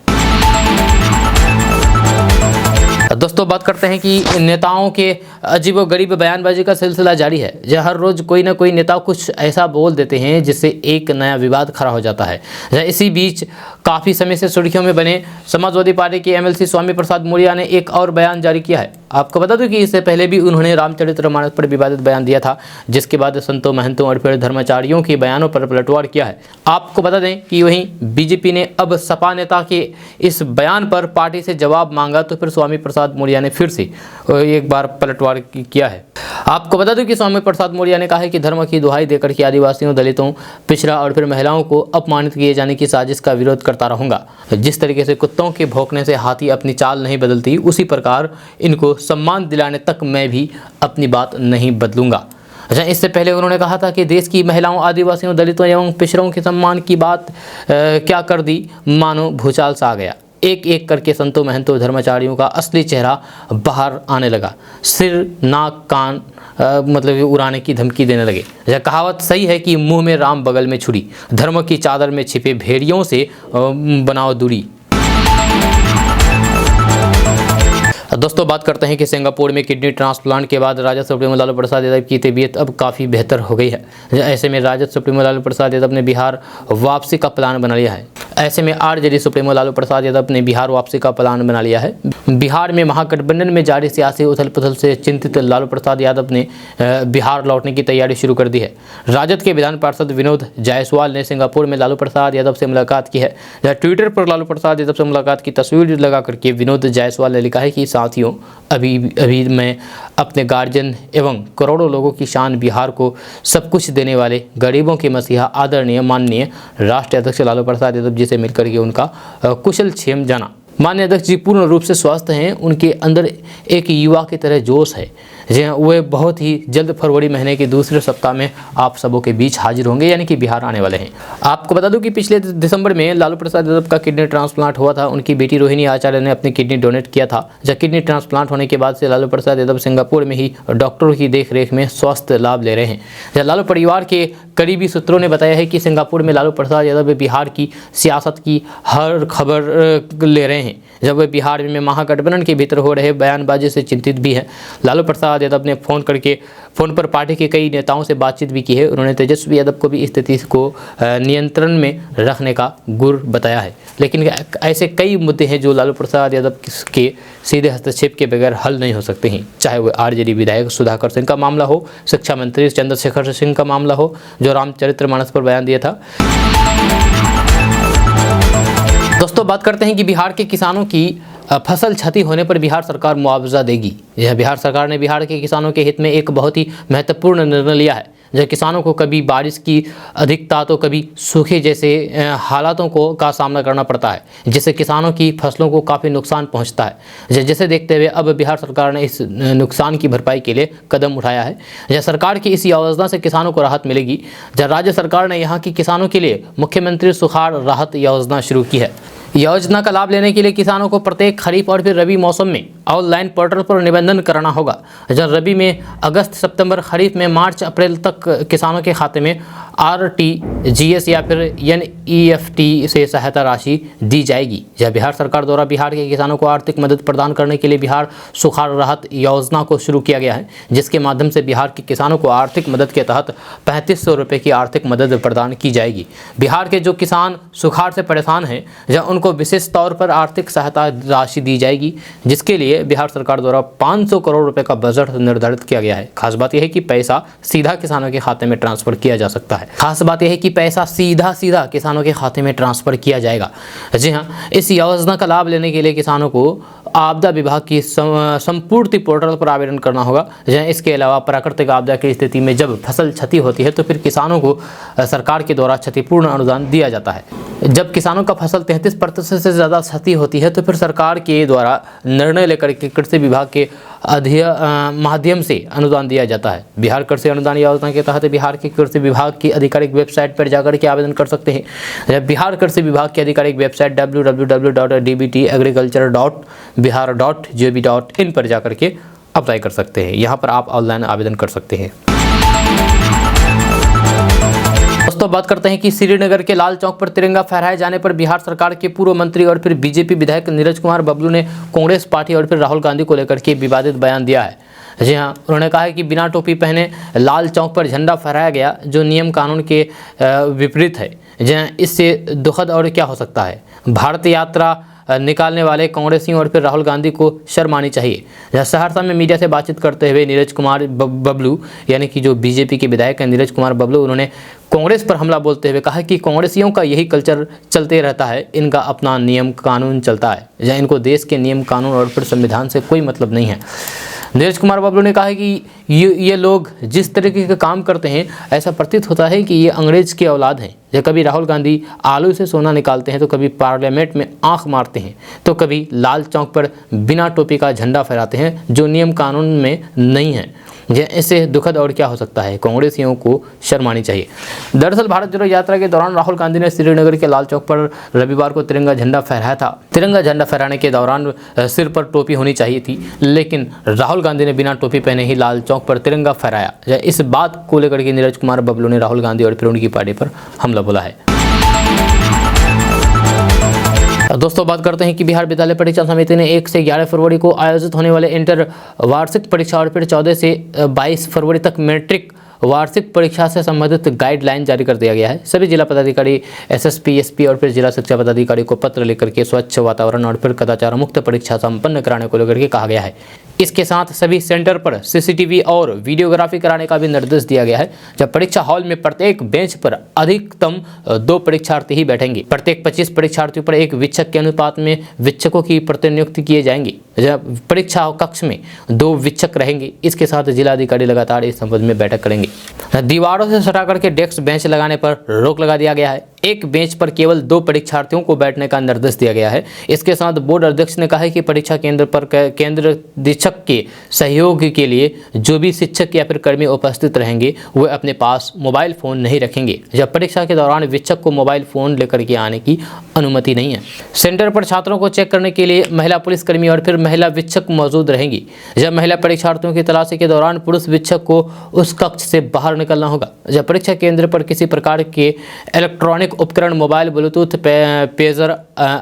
दोस्तों बात करते हैं कि नेताओं के अजीबोगरीब बयानबाजी का सिलसिला जारी है। जहाँ हर रोज कोई ना कोई नेता कुछ ऐसा बोल देते हैं जिससे एक नया विवाद खड़ा हो जाता है। इसी बीच काफ़ी समय से सुर्खियों में बने समाजवादी पार्टी के एमएलसी स्वामी प्रसाद मौर्य ने एक और बयान जारी किया है। आपको बता दूं कि इससे पहले भी उन्होंने रामचरितमानस पर विवादित बयान दिया था, जिसके बाद संतों, महंतों और फिर धर्माचार्यों के बयानों पर पलटवार किया है। आपको बता दें कि वहीं बीजेपी ने अब सपा नेता के इस बयान पर पार्टी से जवाब मांगा तो फिर स्वामी प्रसाद मौर्य ने फिर से एक बार पलटवार किया है। आपको बता दूं कि स्वामी प्रसाद मौर्य ने कहा है कि धर्म की दुहाई देकर के आदिवासियों, दलितों, पिछड़ा और फिर महिलाओं को अपमानित किए जाने की साजिश का विरोध करता रहूंगा। जिस तरीके से कुत्तों के भौंकने से हाथी अपनी चाल नहीं बदलती, उसी प्रकार इनको सम्मान दिलाने तक मैं भी अपनी बात नहीं बदलूंगा। इससे पहले उन्होंने कहा था कि देश की महिलाओं, आदिवासियों, दलितों एवं पिछड़ों के सम्मान की बात क्या कर दी, मानो भूचाल सा आ गया। एक एक करके संतों, महंतों, धर्माचार्यों का असली चेहरा बाहर आने लगा। सिर, नाक, कान मतलब उड़ाने की धमकी देने लगे। यह कहावत सही है कि मुंह में राम बगल में छुरी, धर्म की चादर में छिपे भेड़ियों से बनाओ दूरी। दोस्तों बात करते हैं कि सिंगापुर में किडनी ट्रांसप्लांट के बाद राजद सुप्रीमो लालू प्रसाद यादव की तबीयत अब काफ़ी बेहतर हो गई है। ऐसे में राजद सुप्रीमो लालू प्रसाद यादव ने बिहार वापसी का प्लान बना लिया है। ऐसे में आरजेडी सुप्रीमो लालू प्रसाद यादव ने बिहार वापसी का प्लान बना लिया है। बिहार में महागठबंधन में जारी सियासी उथल पुथल से चिंतित लालू प्रसाद यादव ने बिहार लौटने की तैयारी शुरू कर दी है। राजद के विधान पार्षद विनोद जायसवाल ने सिंगापुर में लालू प्रसाद यादव से मुलाकात की है। ट्विटर पर लालू प्रसाद यादव से मुलाकात की तस्वीर लगा करके विनोद जायसवाल ने लिखा है कि साथियों, अभी मैं अपने गार्जियन एवं करोड़ों लोगों की शान, बिहार को सब कुछ देने वाले गरीबों के मसीहा, आदरणीय माननीय राष्ट्रीय अध्यक्ष लालू प्रसाद यादव जी से मिलकर के उनका कुशल क्षेम जाना। माननीय अध्यक्ष जी पूर्ण रूप से स्वस्थ हैं। उनके अंदर एक युवा की तरह जोश है। जी हाँ, वे बहुत ही जल्द फरवरी महीने के दूसरे सप्ताह में आप सबों के बीच हाजिर होंगे, यानी कि बिहार आने वाले हैं। आपको बता दूं कि पिछले दिसंबर में लालू प्रसाद यादव का किडनी ट्रांसप्लांट हुआ था। उनकी बेटी रोहिणी आचार्य ने अपनी किडनी डोनेट किया था। जब किडनी ट्रांसप्लांट होने के बाद से लालू प्रसाद यादव सिंगापुर में ही डॉक्टरों की देखरेख में स्वास्थ्य लाभ ले रहे हैं। जब लालू परिवार के करीबी सूत्रों ने बताया है कि सिंगापुर में लालू प्रसाद यादव बिहार की सियासत की हर खबर ले रहे हैं। जब वे बिहार में महागठबंधन के भीतर हो रहे बयानबाजी से चिंतित भी हैं। लालू प्रसाद यादव ने फोन पर पार्टी के कई नेताओं से बातचीत भी की है। उन्होंने तेजस्वी यादव को भी स्थिति को नियंत्रण में रखने का गुर बताया है। लेकिन ऐसे कई मुद्दे हैं जो लालू प्रसाद यादव के सीधे हस्तक्षेप के बगैर हल नहीं हो सकते हैं। चाहे वह आरजेडी विधायक सुधाकर सिंह का मामला हो, शिक्षा मंत्री चंद्रशेखर सिंह का मामला हो जो रामचरितमानस पर बयान दिया था। दोस्तों बात करते हैं कि बिहार के किसानों की फसल क्षति होने पर बिहार सरकार मुआवजा देगी। यह बिहार सरकार ने बिहार के किसानों के हित में एक बहुत ही महत्वपूर्ण निर्णय लिया है। जब किसानों को कभी बारिश की अधिकता तो कभी सूखे जैसे हालातों का सामना करना पड़ता है, जिससे किसानों की फसलों को काफ़ी नुकसान पहुंचता है। जिसे देखते हुए अब बिहार सरकार ने इस नुकसान की भरपाई के लिए कदम उठाया है। जब सरकार की इस योजना से किसानों को राहत मिलेगी। जब राज्य सरकार ने यहाँ के किसानों के लिए मुख्यमंत्री सुखाड़ राहत योजना शुरू की है। योजना का लाभ लेने के लिए किसानों को प्रत्येक खरीफ और फिर रबी मौसम में ऑनलाइन पोर्टल पर निबंधन कराना होगा। जब रबी में अगस्त सितंबर, खरीफ में मार्च अप्रैल तक किसानों के खाते में RTGS या फिर NEFT से सहायता राशि दी जाएगी। यह बिहार सरकार द्वारा बिहार के किसानों को आर्थिक मदद प्रदान करने के लिए बिहार सुखाड़ राहत योजना को शुरू किया गया है, जिसके माध्यम से बिहार के किसानों को आर्थिक मदद के तहत 3500 रुपये की आर्थिक मदद प्रदान की जाएगी। बिहार के जो किसान सुखाड़ से परेशान हैं, जहाँ उनको विशेष तौर पर आर्थिक सहायता राशि दी जाएगी, जिसके लिए बिहार सरकार द्वारा 500 करोड़ रुपए का बजट निर्धारित किया गया है। खास बात यह है कि पैसा सीधा किसानों के खाते में ट्रांसफर किया जा सकता है। खास बात यह है कि पैसा सीधा किसानों के खाते में ट्रांसफर किया जाएगा। जी हाँ, इस योजना का लाभ लेने के लिए किसानों को आपदा विभाग की संपूर्ति पोर्टल पर आवेदन करना होगा। जहाँ इसके अलावा प्राकृतिक आपदा की स्थिति में जब फसल क्षति होती है तो फिर किसानों को सरकार के द्वारा क्षतिपूर्ण अनुदान दिया जाता है। जब किसानों का फसल 33% से ज़्यादा क्षति होती है तो फिर सरकार के द्वारा निर्णय लेकर के कृषि विभाग के माध्यम से अनुदान दिया जाता है। बिहार कृषि अनुदान योजना के तहत बिहार के कृषि विभाग की आधिकारिक वेबसाइट पर जाकर के आवेदन कर सकते हैं। बिहार कृषि विभाग की आधिकारिक वेबसाइट www.dbtagriculture.bihar.gov.in पर जाकर के अप्लाई कर सकते हैं। यहाँ पर आप ऑनलाइन आवेदन कर सकते हैं। दोस्तों, बात करते हैं कि श्रीनगर के लाल चौक पर तिरंगा फहराए जाने पर बिहार सरकार के पूर्व मंत्री और फिर बीजेपी विधायक नीरज कुमार बबलू ने कांग्रेस पार्टी और फिर राहुल गांधी को लेकर के विवादित बयान दिया है। जी हाँ, उन्होंने कहा है कि बिना टोपी पहने लाल चौक पर झंडा फहराया गया, जो नियम कानून के विपरीत है। जहाँ इससे दुखद और क्या हो सकता है। भारत यात्रा निकालने वाले कांग्रेसियों और फिर राहुल गांधी को शर्म आनी चाहिए। जहाँ सहरसा में मीडिया से बातचीत करते हुए नीरज कुमार बबलू, यानी कि जो बीजेपी के विधायक हैं नीरज कुमार बबलू, उन्होंने कांग्रेस पर हमला बोलते हुए कहा कि कांग्रेसियों का यही कल्चर चलते रहता है, इनका अपना नियम कानून चलता है, जहाँ इनको देश के नियम कानून और फिर संविधान से कोई मतलब नहीं है। नीरज कुमार बबलू ने कहा है कि ये लोग जिस तरीके के काम करते हैं, ऐसा प्रतीत होता है कि ये अंग्रेज के औलाद हैं। जब कभी राहुल गांधी आलू से सोना निकालते हैं, तो कभी पार्लियामेंट में आंख मारते हैं, तो कभी लाल चौक पर बिना टोपी का झंडा फहराते हैं, जो नियम कानून में नहीं है। इससे दुखद और क्या हो सकता है। कांग्रेसियों को शर्म आनी चाहिए। दरअसल भारत जोड़ो यात्रा के दौरान राहुल गांधी ने श्रीनगर के लाल चौक पर रविवार को तिरंगा झंडा फहराया था। तिरंगा झंडा फहराने के दौरान सिर पर टोपी होनी चाहिए थी, लेकिन राहुल गांधी ने बिना टोपी पहने ही लाल चौक पर तिरंगा फहराया। इस बात को लेकर के नीरज कुमार बबलू ने राहुल गांधी और फिर उनकी पार्टी पर हमला बोला है। दोस्तों, बात करते हैं कि बिहार विद्यालय परीक्षा समिति ने 1 से 11 फरवरी को आयोजित होने वाले इंटर वार्षिक परीक्षा और फिर 14 से 22 फरवरी तक मैट्रिक वार्षिक परीक्षा से संबंधित गाइडलाइन जारी कर दिया गया है। सभी जिला पदाधिकारी, SSP, SP और फिर जिला शिक्षा पदाधिकारी को पत्र लेकर के स्वच्छ वातावरण और फिर कदाचार मुक्त परीक्षा संपन्न कराने को लेकर के कहा गया है। इसके साथ सभी सेंटर पर CCTV और वीडियोग्राफी कराने का भी निर्देश दिया गया है। जब परीक्षा हॉल में प्रत्येक बेंच पर अधिकतम 2 परीक्षार्थी ही बैठेंगे। प्रत्येक 25 परीक्षार्थियों पर एक शिक्षक के अनुपात में शिक्षकों की प्रतिनियुक्ति किए जाएंगे। जब परीक्षा कक्ष में 2 शिक्षक रहेंगे। इसके साथ जिलाधिकारी लगातार इस संबंध में बैठक करेंगे। दीवारों से सटा करके डेस्क बेंच लगाने पर रोक लगा दिया गया है। एक बेंच पर केवल 2 परीक्षार्थियों को बैठने का निर्देश दिया गया है। इसके साथ बोर्ड अध्यक्ष ने कहा है कि परीक्षा केंद्र पर केंद्र शिक्षक के सहयोग के लिए जो भी शिक्षक या फिर कर्मी उपस्थित रहेंगे, वे अपने पास मोबाइल फोन नहीं रखेंगे। जब परीक्षा के दौरान शिक्षक को मोबाइल फोन लेकर के आने की अनुमति नहीं है। सेंटर पर छात्रों को चेक करने के लिए महिला पुलिसकर्मी और फिर महिला शिक्षक मौजूद रहेंगी। जब महिला परीक्षार्थियों की तलाशी के दौरान पुरुष शिक्षक को उस कक्ष से बाहर निकलना होगा। जब परीक्षा केंद्र पर किसी प्रकार के इलेक्ट्रॉनिक उपकरण, मोबाइल, ब्लूटूथ, पेजर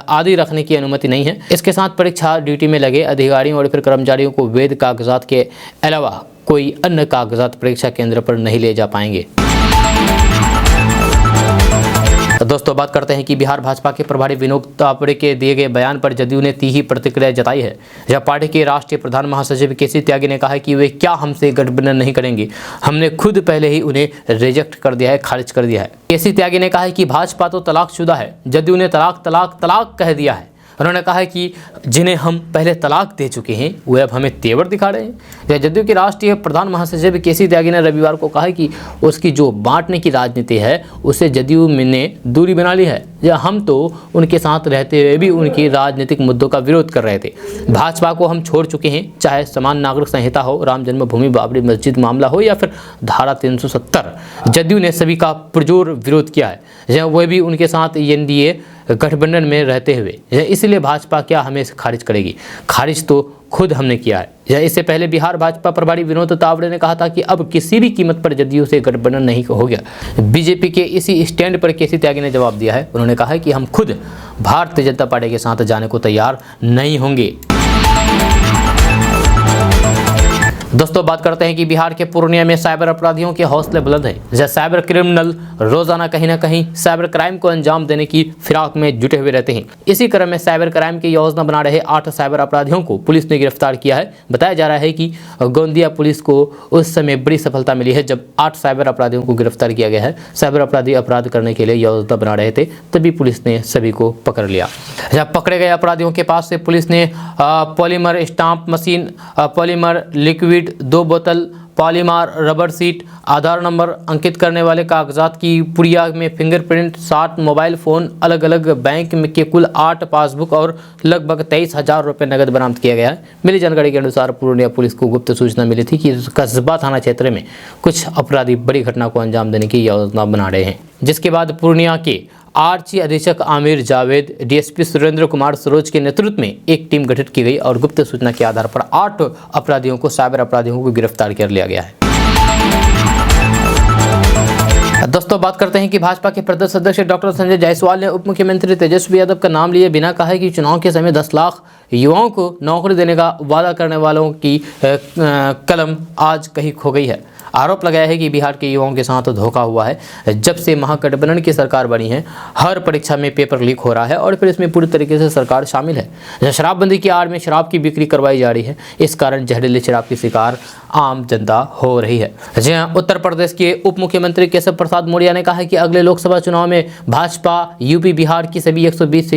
आदि रखने की अनुमति नहीं है। इसके साथ परीक्षा ड्यूटी में लगे अधिकारियों और फिर कर्मचारियों को वैध कागजात के अलावा कोई अन्य कागजात परीक्षा केंद्र पर नहीं ले जा पाएंगे। दोस्तों, बात करते हैं कि बिहार भाजपा के प्रभारी विनोद तावड़े के दिए गए बयान पर जदयू ने तीखी प्रतिक्रिया जताई है। जब पार्टी के राष्ट्रीय प्रधान महासचिव केसी त्यागी ने कहा कि वे क्या हमसे गठबंधन नहीं करेंगे, हमने खुद पहले ही उन्हें रिजेक्ट कर दिया है, खारिज कर दिया है। केसी त्यागी ने कहा है कि भाजपा तो तलाकशुदा है, जदयू ने तलाक तलाक तलाक कह दिया है। उन्होंने कहा है कि जिन्हें हम पहले तलाक दे चुके हैं, वे अब हमें तेवर दिखा रहे हैं। जदयू के राष्ट्रीय प्रधान महासचिव केसी त्यागी ने रविवार को कहा कि उसकी जो बांटने की राजनीति है, उससे जदयू ने दूरी बना ली है। हम तो उनके साथ रहते हुए भी उनकी राजनीतिक मुद्दों का विरोध कर रहे थे। भाजपा को हम छोड़ चुके हैं, चाहे समान नागरिक संहिता हो, राम जन्मभूमि बाबरी मस्जिद मामला हो या फिर धारा 370। जदयू ने सभी का पुरजोर विरोध किया है। वह भी उनके साथ NDA गठबंधन में रहते हुए, इसलिए भाजपा क्या हमें खारिज करेगी? खारिज तो खुद हमने किया है। इससे पहले बिहार भाजपा प्रभारी विनोद तावड़े ने कहा था कि अब किसी भी कीमत पर जदयू से गठबंधन नहीं हो गया। बीजेपी के इसी स्टैंड पर केसी त्यागी ने जवाब दिया है। उन्होंने कहा है कि हम खुद भारतीय जनता पार्टी के साथ जाने को तैयार नहीं होंगे। दोस्तों बात करते हैं कि बिहार के पूर्णिया में साइबर अपराधियों के हौसले बुलंद हैं। जैसे साइबर क्रिमिनल रोजाना कहीं ना कहीं साइबर क्राइम को अंजाम देने की फिराक में जुटे हुए रहते हैं। इसी क्रम में साइबर क्राइम की योजना बना रहे 8 साइबर अपराधियों को पुलिस ने गिरफ्तार किया है। बताया जा रहा है कि गोंदिया पुलिस को उस समय बड़ी सफलता मिली है जब 8 साइबर अपराधियों को गिरफ्तार किया गया है। साइबर अपराधी अपराध करने के लिए योजना बना रहे थे, तभी पुलिस ने सभी को पकड़ लिया। जब पकड़े गए अपराधियों के पास से पुलिस ने polymer stamp machine, polymer liquid, 2 बोतल पॉलीमर रबर सीट, आधार नंबर अंकित करने वाले कागजात की पुड़िया में फिंगरप्रिंट, 7 मोबाइल फ़ोन, अलग अलग बैंक में के कुल 8 पासबुक और लगभग 23,000 रुपये नगद बरामद किया गया है। मिली जानकारी के अनुसार पूर्णिया पुलिस को गुप्त सूचना मिली थी कि कस्बा थाना क्षेत्र में कुछ अपराधी बड़ी घटना को अंजाम देने की योजना बना रहे हैं, जिसके बाद पूर्णिया के आरची अधीक्षक आमिर जावेद, डीएसपी सुरेंद्र कुमार सरोज के नेतृत्व में एक टीम गठित की गई और गुप्त सूचना के आधार पर 8 अपराधियों को, साइबर अपराधियों को गिरफ्तार कर लिया गया है। दोस्तों बात करते हैं कि भाजपा के प्रदेश अध्यक्ष डॉक्टर संजय जायसवाल ने उप मुख्यमंत्री तेजस्वी यादव का नाम लिए बिना कहा कि चुनाव के समय 10 लाख युवाओं को नौकरी देने का वादा करने वालों की कलम आज कहीं खो गई है। आरोप लगाया है कि बिहार के युवाओं के साथ धोखा हुआ है। जब से महागठबंधन की सरकार बनी है, हर परीक्षा में पेपर लीक हो रहा है और फिर इसमें पूरी तरीके से सरकार शामिल है। शराबबंदी की आड़ में शराब की बिक्री करवाई जा रही है। इस कारण जहरीली शराब की शिकार आम जनता हो रही है। जी हाँ, उत्तर प्रदेश के उप मुख्यमंत्री केशव प्रसाद मौर्य ने कहा है कि अगले लोकसभा चुनाव में भाजपा यूपी बिहार की सभी 120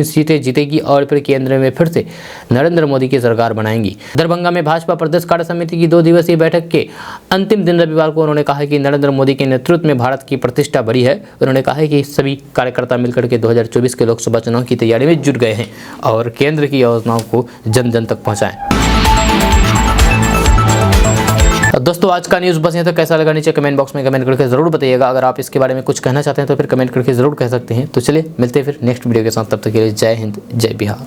सीटें जीतेगी और फिर केंद्र में फिर से नरेंद्र मोदी की सरकार बनाएंगी। दरभंगा में भाजपा प्रदेश कार्य समिति की 2 दिवसीय बैठक के अंतिम दिन रविवार को उन्होंने कहा कि नरेंद्र मोदी के नेतृत्व में भारत की प्रतिष्ठा बढ़ी है। उन्होंने कहा है कि सभी कार्यकर्ता मिलकर के 2024 के लोकसभा चुनाव की तैयारी में जुट गए हैं और केंद्र की योजनाओं को जन जन तक पहुंचाएं। दोस्तों आज का न्यूज़ बस यहाँ तक। कैसा लगा नीचे कमेंट बॉक्स में कमेंट करके जरूर बताइएगा। अगर आप इसके बारे में कुछ कहना चाहते हैं तो फिर कमेंट करके जरूर कह सकते हैं। तो चलिए मिलते हैं फिर नेक्स्ट वीडियो के साथ, तब तक के लिए जय हिंद, जय बिहार।